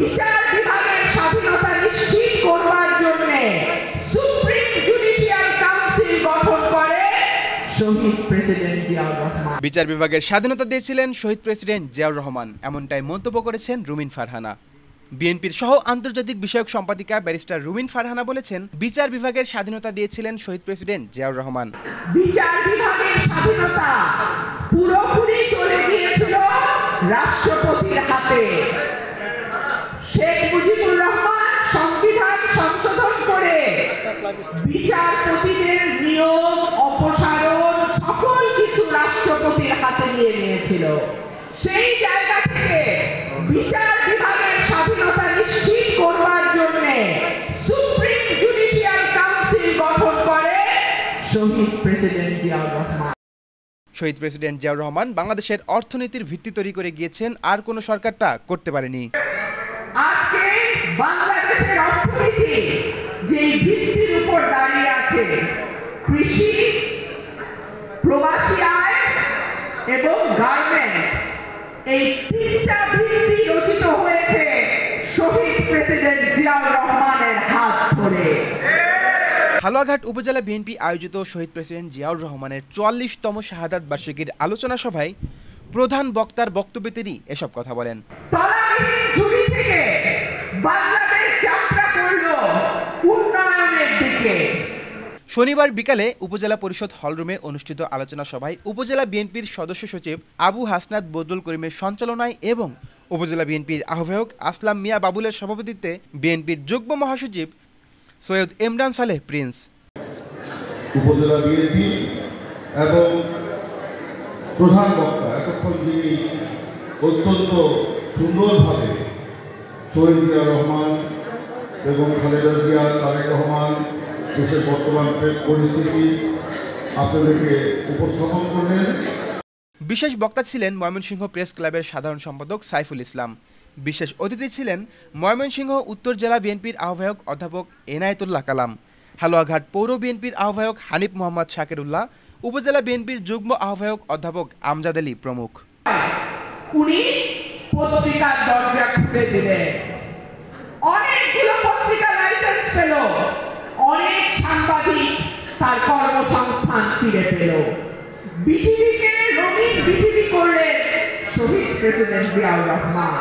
বিচার বিভাগের স্বাধীনতা নিশ্চিত করবার জন্য সুপ্রিম জুডিশিয়াল কাউন্সিল গঠন করে শহীদ প্রেসিডেন্ট জিয়াউর রহমান। বিচার বিভাগের স্বাধীনতা দিয়েছিলেন শহীদ প্রেসিডেন্ট জিয়াউর রহমান, এমনটাই মন্তব্য করেছেন রুমিন ফারহানা। বিএনপির সহ আন্তর্জাতিক বিষয়ক সম্পাদিকা ব্যারিস্টার রুমিন ফারহানা বলেছেন, বিচার বিভাগের স্বাধীনতা দিয়েছিলেন শহীদ প্রেসিডেন্ট জিয়াউর রহমান। বিচার বিভাগের স্বাধীনতা পুরোপুরি চলে গিয়েছিল রাষ্ট্রপতির হাতে। শেখ মুজিবুর রহমান সংবিধান সংশোধন করে বিচারপতিদের নিয়োগ, অপসারণ সকল কিছু রাষ্ট্রপতির হাতে নিয়ে নিয়েছিল। সেই জায়গা থেকে বিচার বিভাগের স্বাধীনতা নিশ্চিত করবার জন্য সুপ্রিম জুডিশিয়াল কাউন্সিল গঠন করে শহীদ প্রেসিডেন্ট জিয়াউর রহমান। শহীদ প্রেসিডেন্ট জিয়াউর রহমান বাংলাদেশের অর্থনীতির ভিত্তি তৈরি করে গিয়েছেন, আর কোনো সরকার তা করতে পারেনি। আজকে বাংলাদেশের অর্থনীতি যে ভিত্তির উপর দাঁড়িয়ে আছে, কৃষি, প্রবাসী আয় এবং গার্মেন্ট, এই তিনটা ভিত্তি রচিত হয়েছে শহীদ প্রেসিডেন্ট জিয়াউর রহমানের হাত ধরে। হালুয়াঘাট উপজেলা বিএনপি আয়োজিত শহীদ প্রেসিডেন্ট জিয়াউর রহমানের ৪৪তম শাহাদাত বার্ষিকীর আলোচনা সভায় প্রধান বক্তার বক্তব্যে তিনি এসব কথা বলেন। তলাবিহীন ঝুঁকি থেকে বাংলাদেশ যাত্রা করল উন্নয়নের দিকে। শনিবার বিকালে উপজেলা পরিষদ হলরুমে অনুষ্ঠিত আলোচনা সভায় উপজেলা বিএনপির সদস্য সচিব আবু হাসনাত বদরুল করিমের সঞ্চালনায় এবং উপজেলা বিএনপির আহ্বায়ক আসলাম মিয়া বাবুলের সভাপতিত্বে বিএনপির যুগ্ম মহাসচিব সৈয়দ ইমরান সালেহ প্রিন্স, উপজেলা বিএনপি এবং প্রধান বক্তা এতক্ষণ যিনি অত্যন্ত সুন্দরভাবে শহীদ জিয়াউর রহমান এবং খালেদা জিয়া, তারেক রহমান, দেশের বর্তমান পরিস্থিতি আপনাদেরকে উপস্থাপন করলেন। বিশেষ বক্তা ছিলেন ময়মনসিংহ প্রেস ক্লাবের সাধারণ সম্পাদক সাইফুল ইসলাম। বিশেষ অতিথি ছিলেন ময়মনসিংহ উত্তর জেলা বিএনপির আহ্বায়ক অধ্যাপক এনায়েতুল্লাহ কালাম, হালুয়াঘাট পৌর বিএনপির আহ্বায়ক হানিফ মোহাম্মদ শাকিরুল্লাহ, উপজেলা বিএনপির যুগ্ম আহ্বায়ক অধ্যাপক আমজাদ আলী প্রমুখ। উনি পত্রিকার দরজা খুলে দিলেন, অনেকগুলো পত্রিকা লাইসেন্স পেল, অনেক সাংবাদিক তার কর্মসংস্থান ফিরে পেল। বিটিভিকে রঙিন বিটিভি করলেন শহীদ প্রেসিডেন্ট জিয়াউর রহমান।